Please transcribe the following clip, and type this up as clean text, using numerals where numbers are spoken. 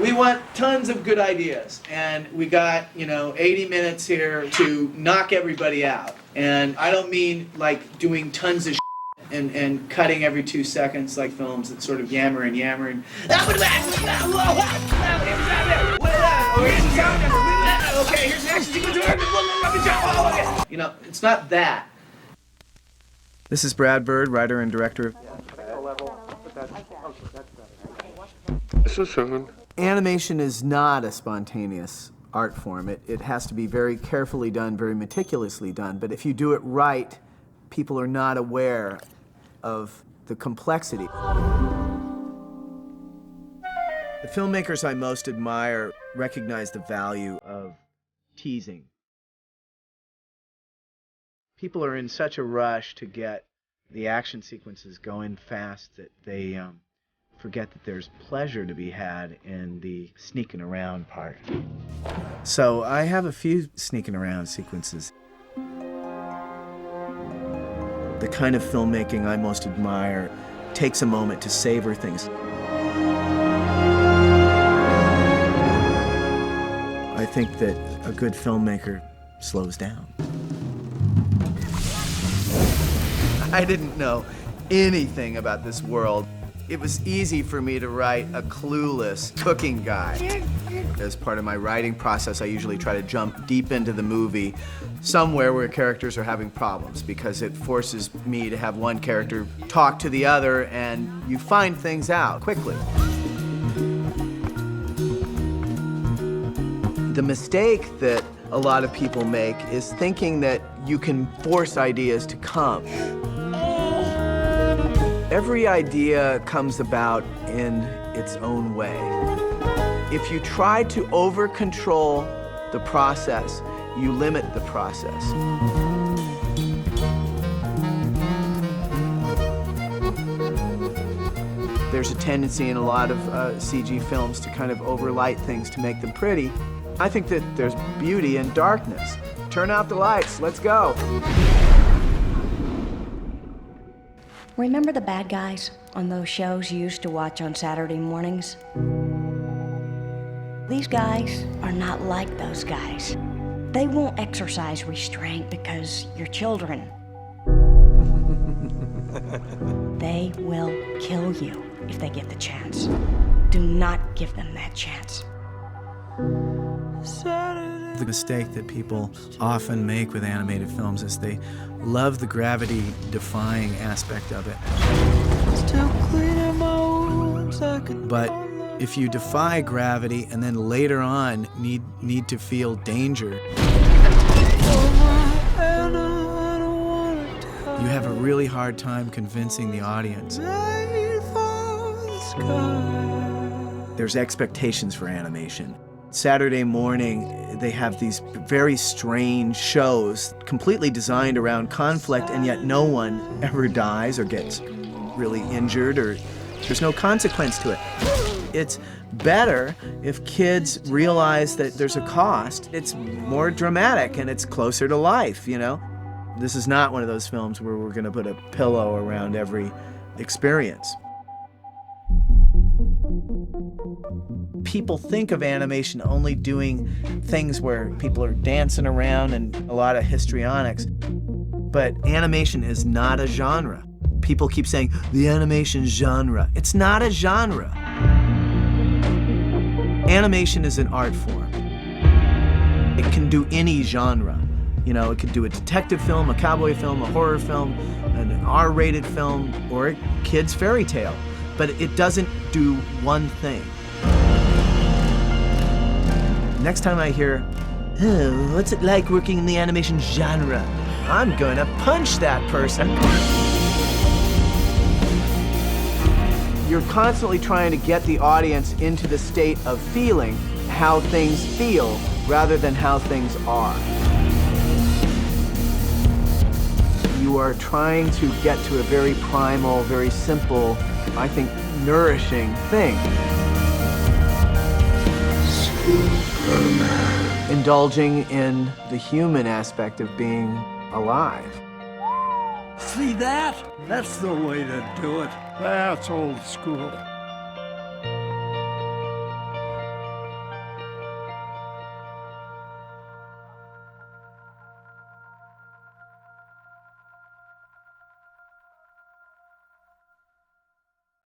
We want tons of good ideas, and we got, 80 minutes here to knock everybody out. And I don't mean like doing tons of and cutting every 2 seconds like films that sort of yammering. Okay, here's the action sequence. It's not that. This is Brad Bird, writer and director. Animation is not a spontaneous art form. It has to be very carefully done, very meticulously done. But if you do it right, people are not aware of the complexity. The filmmakers I most admire recognize the value of teasing. People are in such a rush to get the action sequences going fast that they forget that there's pleasure to be had in the sneaking around part. So I have a few sneaking around sequences. The kind of filmmaking I most admire takes a moment to savor things. I think that a good filmmaker slows down. I didn't know anything about this world. It was easy for me to write a clueless cooking guy. As part of my writing process, I usually try to jump deep into the movie somewhere where characters are having problems, because it forces me to have one character talk to the other and you find things out quickly. The mistake that a lot of people make is thinking that you can force ideas to come. Every idea comes about in its own way. If you try to over-control the process, you limit the process. There's a tendency in a lot of CG films to kind of overlight things to make them pretty. I think that there's beauty in darkness. Turn out the lights, let's go. Remember the bad guys on those shows you used to watch on Saturday mornings? These guys are not like those guys. They won't exercise restraint because you're children. They will kill you if they get the chance. Do not give them that chance. The mistake that people often make with animated films is they love the gravity-defying aspect of it. But if you defy gravity and then later on need to feel danger, you have a really hard time convincing the audience. There's expectations for animation. Saturday morning, they have these very strange shows, completely designed around conflict, and yet no one ever dies or gets really injured, or there's no consequence to it. It's better if kids realize that there's a cost. It's more dramatic and it's closer to life, This is not one of those films where we're gonna put a pillow around every experience. People think of animation only doing things where people are dancing around and a lot of histrionics. But animation is not a genre. People keep saying, the animation genre. It's not a genre. Animation is an art form. It can do any genre. It could do a detective film, a cowboy film, a horror film, an R-rated film, or a kid's fairy tale. But it doesn't do one thing. Next time I hear, oh, what's it like working in the animation genre? I'm gonna punch that person. You're constantly trying to get the audience into the state of feeling how things feel rather than how things are. You are trying to get to a very primal, very simple, I think, nourishing thing. Indulging in the human aspect of being alive. See that? That's the way to do it. That's old school.